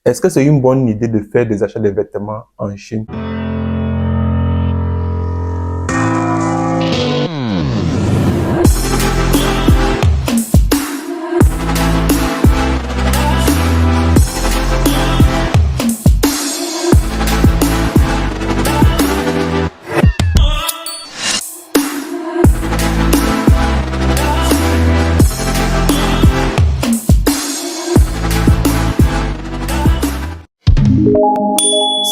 Est-ce que c'est une bonne idée de faire des achats de vêtements en Chine?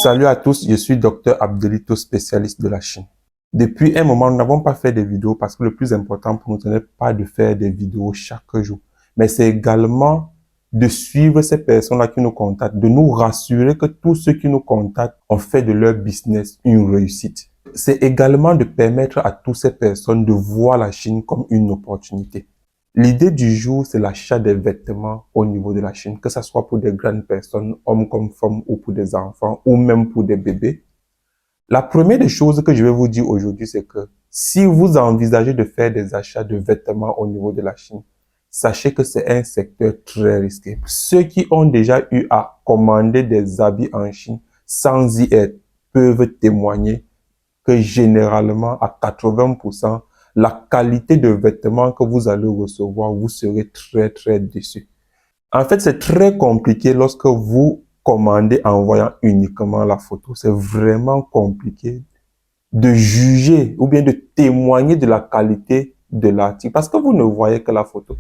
Salut à tous, je suis Dr Abdelito, spécialiste de la Chine. Depuis un moment, nous n'avons pas fait des vidéos parce que le plus important pour nous, ce n'est pas de faire des vidéos chaque jour, mais c'est également de suivre ces personnes-là qui nous contactent, de nous rassurer que tous ceux qui nous contactent ont fait de leur business une réussite. C'est également de permettre à toutes ces personnes de voir la Chine comme une opportunité. L'idée du jour, c'est l'achat des vêtements au niveau de la Chine, que ce soit pour des grandes personnes, hommes comme femmes, ou pour des enfants, ou même pour des bébés. La première des choses que je vais vous dire aujourd'hui, c'est que si vous envisagez de faire des achats de vêtements au niveau de la Chine, sachez que c'est un secteur très risqué. Ceux qui ont déjà eu à commander des habits en Chine sans y être peuvent témoigner que généralement à 80%, la qualité de vêtements que vous allez recevoir, vous serez très déçu. En fait, c'est très compliqué lorsque vous commandez en voyant uniquement la photo. C'est vraiment compliqué de juger ou bien de témoigner de la qualité de l'article parce que vous ne voyez que la photo.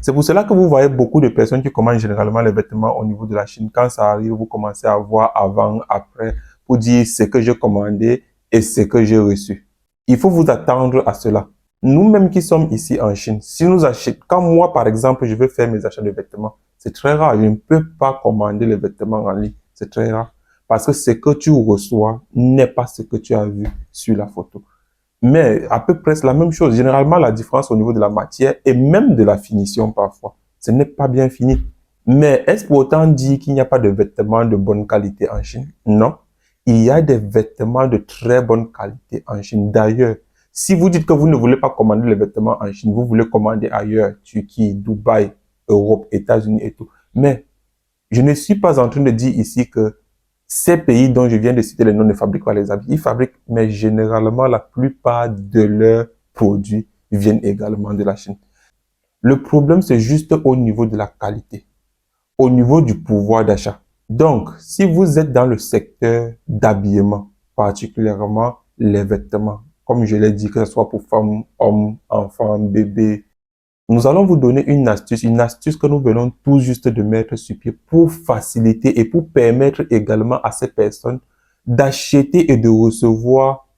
C'est pour cela que vous voyez beaucoup de personnes qui commandent généralement les vêtements au niveau de la Chine. Quand ça arrive, vous commencez à voir avant, après, pour dire ce que j'ai commandé et ce que j'ai reçu. Il faut vous attendre à cela. Nous-mêmes qui sommes ici en Chine, si nous achetons, quand moi par exemple, je veux faire mes achats de vêtements, c'est très rare. Je ne peux pas commander les vêtements en ligne. C'est très rare. Parce que ce que tu reçois n'est pas ce que tu as vu sur la photo. Mais à peu près la même chose. Généralement, la différence au niveau de la matière et même de la finition parfois, ce n'est pas bien fini. Mais est-ce pour autant dire qu'il n'y a pas de vêtements de bonne qualité en Chine? Non. Il y a des vêtements de très bonne qualité en Chine. D'ailleurs, si vous dites que vous ne voulez pas commander les vêtements en Chine, vous voulez commander ailleurs, Turquie, Dubaï, Europe, États-Unis et tout. Mais je ne suis pas en train de dire ici que ces pays dont je viens de citer les noms ne fabriquent pas les habits. Ils fabriquent, mais généralement, la plupart de leurs produits viennent également de la Chine. Le problème, c'est juste au niveau de la qualité, au niveau du pouvoir d'achat. Donc, si vous êtes dans le secteur d'habillement, particulièrement les vêtements, comme je l'ai dit, que ce soit pour femmes, hommes, enfants, bébés, nous allons vous donner une astuce que nous venons tout juste de mettre sur pied pour faciliter et pour permettre également à ces personnes d'acheter et de recevoir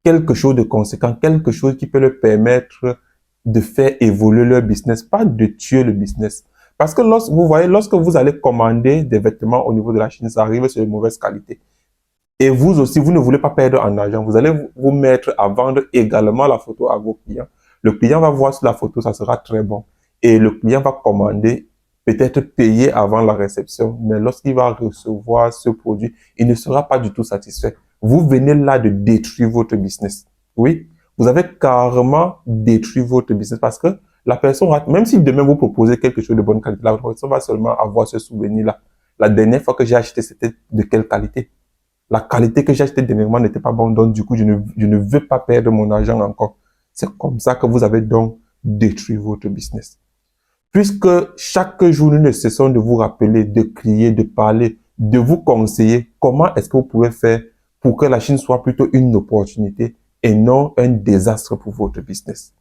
quelque chose de conséquent, quelque chose qui peut leur permettre de faire évoluer leur business, pas de tuer le business. Parce que vous voyez, lorsque vous allez commander des vêtements au niveau de la Chine, ça arrive sur de mauvaise qualité. Et vous aussi, vous ne voulez pas perdre en argent. Vous allez vous mettre à vendre également la photo à vos clients. Le client va voir sur la photo, ça sera très bon. Et le client va commander, peut-être payer avant la réception. Mais lorsqu'il va recevoir ce produit, il ne sera pas du tout satisfait. Vous venez là de détruire votre business. Oui, vous avez carrément détruit votre business parce que la personne, même si demain vous proposez quelque chose de bonne qualité, la personne va seulement avoir ce souvenir-là. La dernière fois que j'ai acheté, c'était de quelle qualité? La qualité que j'ai achetée dernièrement n'était pas bonne, donc du coup, je ne veux pas perdre mon argent encore. C'est comme ça que vous avez donc détruit votre business. Puisque chaque jour, nous ne cessons de vous rappeler, de crier, de parler, de vous conseiller comment est-ce que vous pouvez faire pour que la Chine soit plutôt une opportunité et non un désastre pour votre business.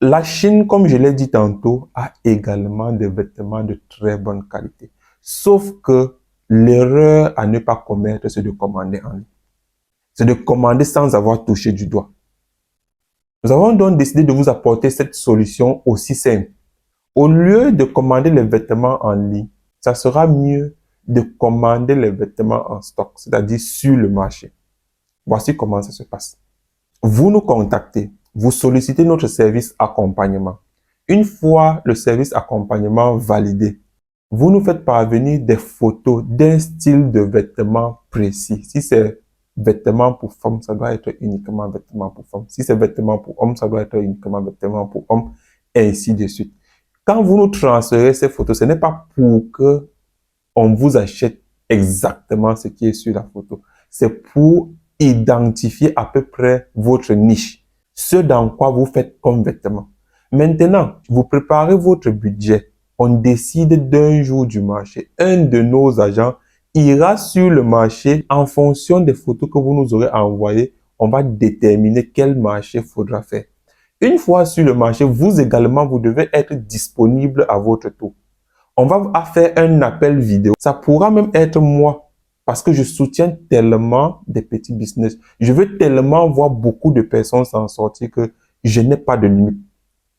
La Chine, comme je l'ai dit tantôt, a également des vêtements de très bonne qualité. Sauf que l'erreur à ne pas commettre, c'est de commander en ligne. C'est de commander sans avoir touché du doigt. Nous avons donc décidé de vous apporter cette solution aussi simple. Au lieu de commander les vêtements en ligne, ça sera mieux de commander les vêtements en stock, c'est-à-dire sur le marché. Voici comment ça se passe. Vous nous contactez, vous sollicitez notre service accompagnement. Une fois le service accompagnement validé, vous nous faites parvenir des photos d'un style de vêtements précis. Si c'est vêtements pour femmes, ça doit être uniquement vêtements pour femmes. Si c'est vêtements pour hommes, ça doit être uniquement vêtements pour hommes, et ainsi de suite. Quand vous nous transférez ces photos, ce n'est pas pour que on vous achète exactement ce qui est sur la photo. C'est pour identifier à peu près votre niche, ce dans quoi vous faites comme vêtements. Maintenant, vous préparez votre budget. On décide d'un jour du marché. Un de nos agents ira sur le marché en fonction des photos que vous nous aurez envoyées. On va déterminer quel marché faudra faire. Une fois sur le marché, vous également, vous devez être disponible à votre tour. On va faire un appel vidéo. Ça pourra même être moi parce que je soutiens tellement des petits business. Je veux tellement voir beaucoup de personnes s'en sortir que je n'ai pas de limite.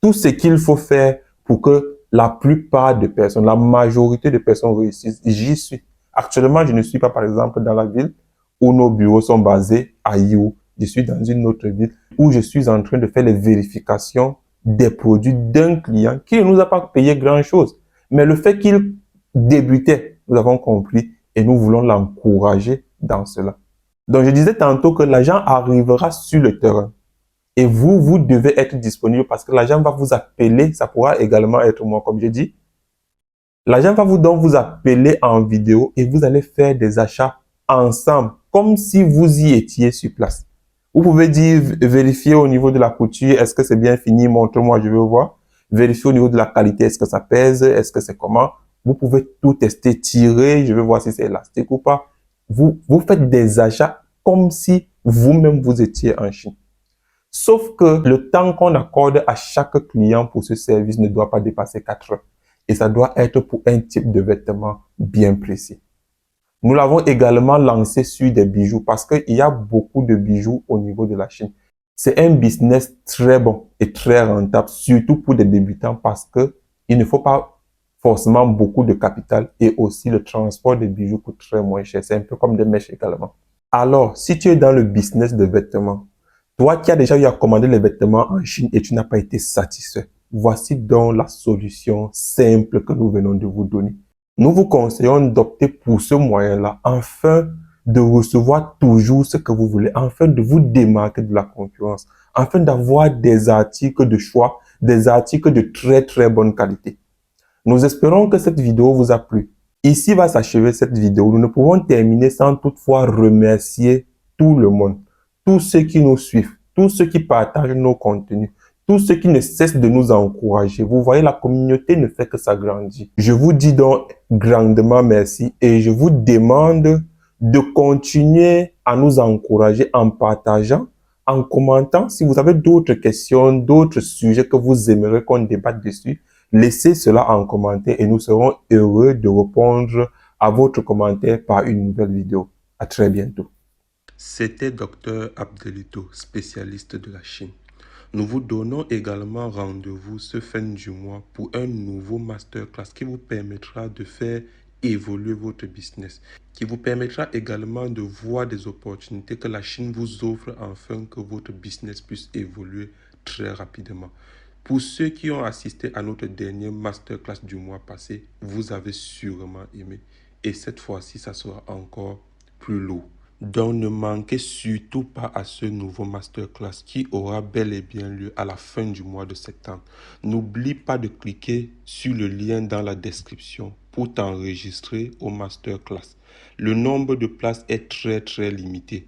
Tout ce qu'il faut faire pour que la plupart des personnes, la majorité des personnes réussissent, j'y suis. Actuellement, je ne suis pas, par exemple, dans la ville où nos bureaux sont basés à Io. Je suis dans une autre ville où je suis en train de faire les vérifications des produits d'un client qui ne nous a pas payé grand-chose. Mais le fait qu'il débutait, nous avons compris et nous voulons l'encourager dans cela. Donc, je disais tantôt que l'agent arrivera sur le terrain. Et vous, vous devez être disponible parce que l'agent va vous appeler. Ça pourra également être moi, comme je dis. L'agent va donc vous appeler en vidéo et vous allez faire des achats ensemble, comme si vous y étiez sur place. Vous pouvez dire, vérifier au niveau de la couture, est-ce que c'est bien fini, montre-moi, je veux voir. Vérifier au niveau de la qualité, est-ce que ça pèse, est-ce que c'est comment. Vous pouvez tout tester, tirer, je veux voir si c'est élastique ou pas. Vous faites des achats comme si vous-même vous étiez en Chine. Sauf que le temps qu'on accorde à chaque client pour ce service ne doit pas dépasser 4 heures. Et ça doit être pour un type de vêtement bien précis. Nous l'avons également lancé sur des bijoux parce qu'il y a beaucoup de bijoux au niveau de la Chine. C'est un business très bon et très rentable, surtout pour des débutants parce que il ne faut pas forcément beaucoup de capital et aussi le transport des bijoux coûte très moins cher. C'est un peu comme des mèches également. Alors, si tu es dans le business de vêtements, toi qui as déjà eu à commander les vêtements en Chine et tu n'as pas été satisfait, voici donc la solution simple que nous venons de vous donner. Nous vous conseillons d'opter pour ce moyen-là afin de recevoir toujours ce que vous voulez, afin de vous démarquer de la concurrence, afin d'avoir des articles de choix, des articles de très très bonne qualité. Nous espérons que cette vidéo vous a plu. Ici va s'achever cette vidéo. Nous ne pouvons terminer sans toutefois remercier tout le monde, tous ceux qui nous suivent, tous ceux qui partagent nos contenus, tous ceux qui ne cessent de nous encourager. Vous voyez, la communauté ne fait que s'agrandir. Je vous dis donc grandement merci et je vous demande de continuer à nous encourager en partageant, en commentant. Si vous avez d'autres questions, d'autres sujets que vous aimeriez qu'on débatte dessus, laissez cela en commentaire et nous serons heureux de répondre à votre commentaire par une nouvelle vidéo. À très bientôt. C'était Dr Abdelito, spécialiste de la Chine. Nous vous donnons également rendez-vous ce fin du mois pour un nouveau masterclass qui vous permettra de faire évoluer votre business, qui vous permettra également de voir des opportunités que la Chine vous offre afin que votre business puisse évoluer très rapidement. Pour ceux qui ont assisté à notre dernier masterclass du mois passé, vous avez sûrement aimé. Et cette fois-ci, ça sera encore plus lourd. Donc ne manquez surtout pas à ce nouveau masterclass qui aura bel et bien lieu à la fin du mois de septembre. N'oublie pas de cliquer sur le lien dans la description pour t'enregistrer au masterclass. Le nombre de places est très limité.